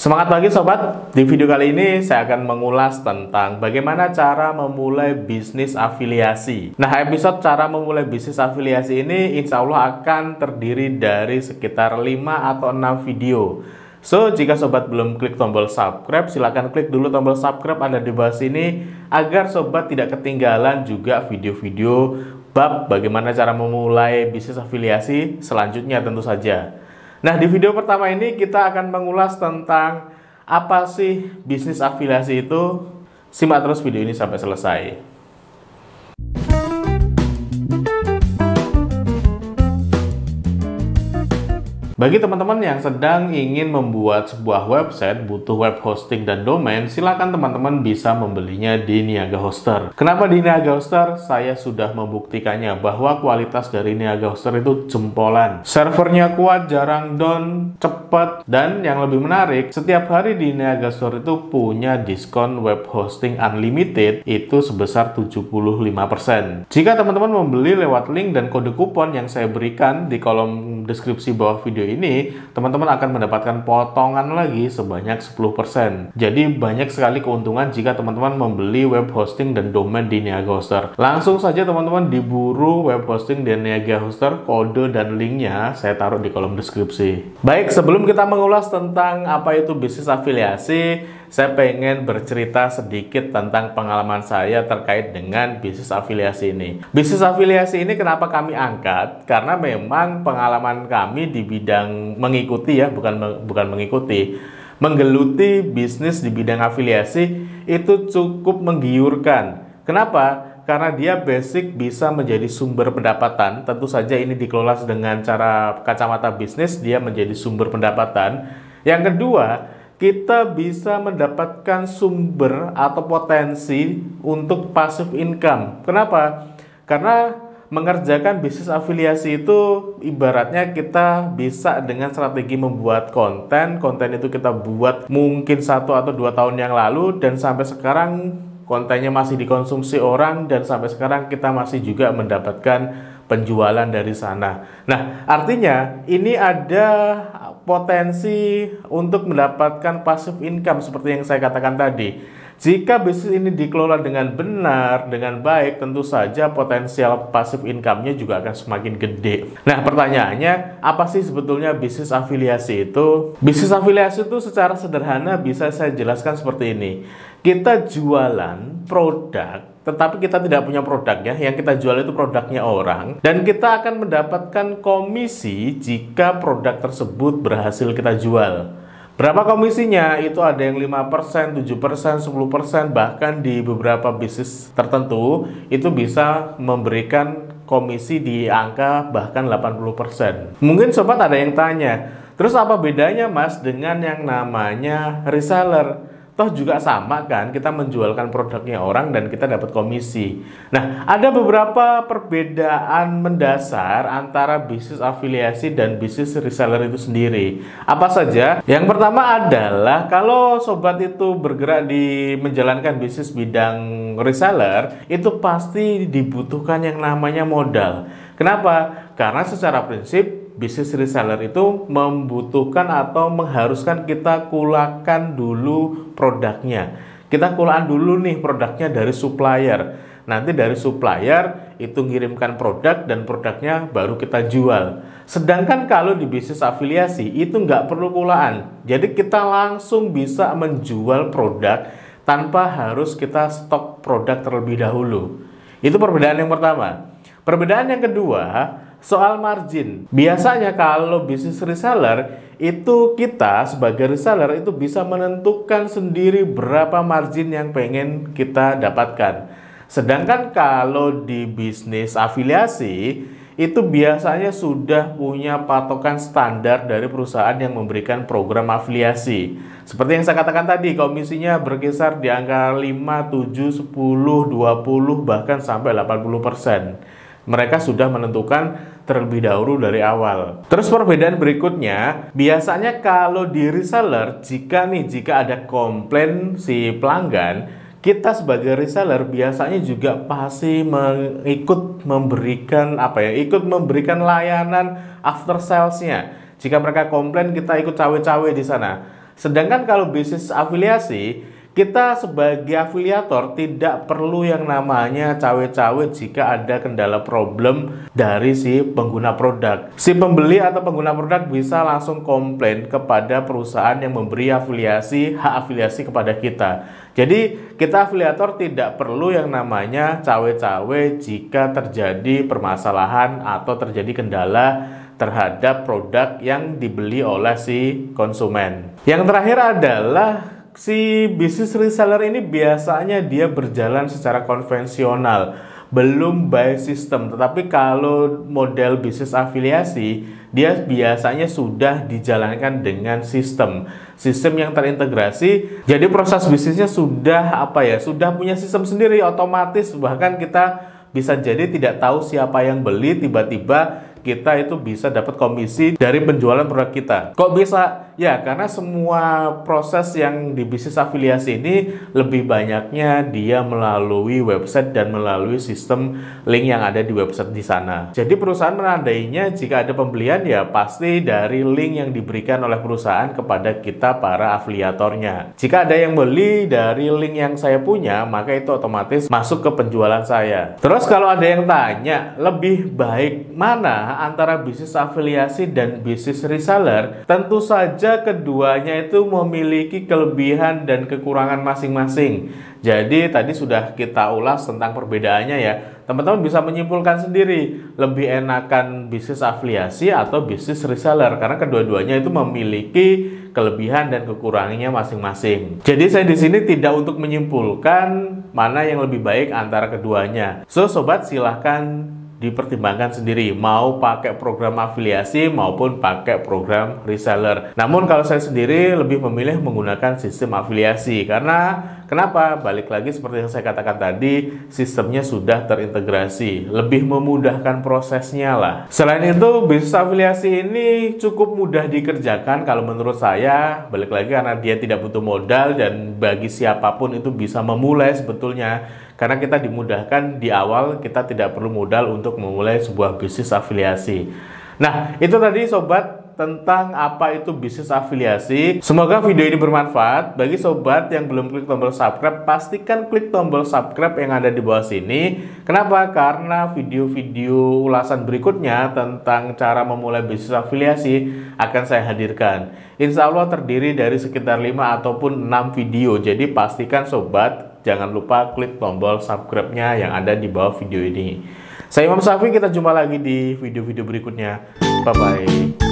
Semangat pagi sobat, di video kali ini saya akan mengulas tentang bagaimana cara memulai bisnis afiliasi. Nah, episode cara memulai bisnis afiliasi ini insya Allah akan terdiri dari sekitar 5 atau 6 video. So, jika sobat belum klik tombol subscribe, silahkan klik dulu tombol subscribe ada di bawah sini agar sobat tidak ketinggalan juga video-video bab bagaimana cara memulai bisnis afiliasi selanjutnya tentu saja. Nah, di video pertama ini kita akan mengulas tentang apa sih bisnis afiliasi itu. Simak terus video ini sampai selesai. Bagi teman-teman yang sedang ingin membuat sebuah website, butuh web hosting dan domain, silakan teman-teman bisa membelinya di Niaga Hoster. Kenapa di Niaga Hoster? Saya sudah membuktikannya bahwa kualitas dari Niaga Hoster itu jempolan. Servernya kuat, jarang down, cepat, dan yang lebih menarik, setiap hari di Niaga Hoster itu punya diskon web hosting unlimited itu sebesar 75%. Jika teman-teman membeli lewat link dan kode kupon yang saya berikan di kolom deskripsi bawah video ini, teman-teman akan mendapatkan potongan lagi sebanyak 10%. Jadi banyak sekali keuntungan jika teman-teman membeli web hosting dan domain di Niaga Hoster. Langsung saja teman-teman diburu web hosting dan Niaga Hoster, kode dan linknya saya taruh di kolom deskripsi. Baik, sebelum kita mengulas tentang apa itu bisnis afiliasi, saya pengen bercerita sedikit tentang pengalaman saya terkait dengan bisnis afiliasi ini. Bisnis afiliasi ini kenapa kami angkat? Karena memang pengalaman kami di bidang mengikuti ya, bukan mengikuti, menggeluti bisnis di bidang afiliasi itu cukup menggiurkan. Kenapa? Karena dia basic bisa menjadi sumber pendapatan. Tentu saja ini dikelola dengan cara kacamata bisnis, dia menjadi sumber pendapatan. Yang kedua, kita bisa mendapatkan sumber atau potensi untuk passive income. Kenapa? Karena mengerjakan bisnis afiliasi itu ibaratnya kita bisa dengan strategi membuat konten. Konten itu kita buat mungkin 1 atau 2 tahun yang lalu dan sampai sekarang kontennya masih dikonsumsi orang dan sampai sekarang kita masih juga mendapatkan penjualan dari sana. Nah, artinya ini ada potensi untuk mendapatkan passive income seperti yang saya katakan tadi. Jika bisnis ini dikelola dengan benar, dengan baik, tentu saja potensial passive income-nya juga akan semakin gede. Nah, pertanyaannya, apa sih sebetulnya bisnis afiliasi itu? Bisnis afiliasi itu secara sederhana bisa saya jelaskan seperti ini. Kita jualan produk, tetapi kita tidak punya produknya. Yang kita jual itu produknya orang, dan kita akan mendapatkan komisi jika produk tersebut berhasil kita jual. Berapa komisinya? Itu ada yang 5%, 7%, 10%, bahkan di beberapa bisnis tertentu itu bisa memberikan komisi di angka bahkan 80%. Mungkin sobat ada yang tanya, terus apa bedanya Mas dengan yang namanya reseller? Toh juga sama kan, kita menjualkan produknya orang dan kita dapat komisi. Nah, ada beberapa perbedaan mendasar antara bisnis afiliasi dan bisnis reseller itu sendiri. Apa saja? Yang pertama adalah kalau sobat itu bergerak di menjalankan bisnis bidang reseller, itu pasti dibutuhkan yang namanya modal. Kenapa? Karena secara prinsip bisnis reseller itu membutuhkan atau mengharuskan kita kulakan dulu produknya. Kita kulakan dulu nih produknya dari supplier. Nanti dari supplier itu ngirimkan produk dan produknya baru kita jual. Sedangkan kalau di bisnis afiliasi itu nggak perlu kulaan. Jadi kita langsung bisa menjual produk tanpa harus kita stok produk terlebih dahulu. Itu perbedaan yang pertama. Perbedaan yang kedua, soal margin. Biasanya kalau bisnis reseller itu kita sebagai reseller itu bisa menentukan sendiri berapa margin yang pengen kita dapatkan. Sedangkan kalau di bisnis afiliasi itu biasanya sudah punya patokan standar dari perusahaan yang memberikan program afiliasi. Seperti yang saya katakan tadi, komisinya berkisar di angka 5, 7, 10, 20, bahkan sampai 80%. Mereka sudah menentukan terlebih dahulu dari awal. Terus perbedaan berikutnya, biasanya kalau di reseller, jika ada komplain si pelanggan, kita sebagai reseller biasanya juga pasti ikut memberikan layanan after sales-nya. Jika mereka komplain, kita ikut cawe-cawe di sana. Sedangkan kalau bisnis afiliasi, kita sebagai afiliator tidak perlu yang namanya cawe-cawe jika ada kendala problem dari si pengguna produk. Si pembeli atau pengguna produk bisa langsung komplain kepada perusahaan yang memberi afiliasi, hak afiliasi kepada kita. Jadi kita afiliator tidak perlu yang namanya cawe-cawe jika terjadi permasalahan atau terjadi kendala terhadap produk yang dibeli oleh si konsumen. Yang terakhir adalah si bisnis reseller ini biasanya dia berjalan secara konvensional, belum by system. Tetapi kalau model bisnis afiliasi, dia biasanya sudah dijalankan dengan sistem yang terintegrasi. Jadi proses bisnisnya sudah sudah punya sistem sendiri otomatis. Bahkan kita bisa jadi tidak tahu siapa yang beli, tiba-tiba kita itu bisa dapat komisi dari penjualan produk kita. Kok bisa? Ya, karena semua proses yang di bisnis afiliasi ini lebih banyaknya dia melalui website dan melalui sistem link yang ada di website di sana. Jadi perusahaan menandainya jika ada pembelian ya pasti dari link yang diberikan oleh perusahaan kepada kita para afiliatornya. Jika ada yang beli dari link yang saya punya, maka itu otomatis masuk ke penjualan saya. Terus kalau ada yang tanya, lebih baik mana antara bisnis afiliasi dan bisnis reseller? Tentu saja keduanya itu memiliki kelebihan dan kekurangan masing-masing. Jadi tadi sudah kita ulas tentang perbedaannya ya. Teman-teman bisa menyimpulkan sendiri lebih enakan bisnis afiliasi atau bisnis reseller karena kedua-duanya itu memiliki kelebihan dan kekurangannya masing-masing. Jadi saya di sini tidak untuk menyimpulkan mana yang lebih baik antara keduanya. So sobat, silahkan dipertimbangkan sendiri mau pakai program afiliasi maupun pakai program reseller. Namun kalau saya sendiri lebih memilih menggunakan sistem afiliasi karena kenapa? Balik lagi seperti yang saya katakan tadi, sistemnya sudah terintegrasi, lebih memudahkan prosesnya lah. Selain itu, bisnis afiliasi ini cukup mudah dikerjakan kalau menurut saya. Balik lagi karena dia tidak butuh modal dan bagi siapapun itu bisa memulai sebetulnya. Karena kita dimudahkan di awal, kita tidak perlu modal untuk memulai sebuah bisnis afiliasi. Nah, itu tadi sobat tentang apa itu bisnis afiliasi. Semoga video ini bermanfaat. Bagi sobat yang belum klik tombol subscribe, pastikan klik tombol subscribe yang ada di bawah sini. Kenapa? Karena video-video ulasan berikutnya tentang cara memulai bisnis afiliasi akan saya hadirkan. Insya Allah terdiri dari sekitar 5 ataupun 6 video. Jadi pastikan sobat jangan lupa klik tombol subscribe-nya yang ada di bawah video ini. Saya Imam Syafi'i, kita jumpa lagi di video-video berikutnya. Bye-bye.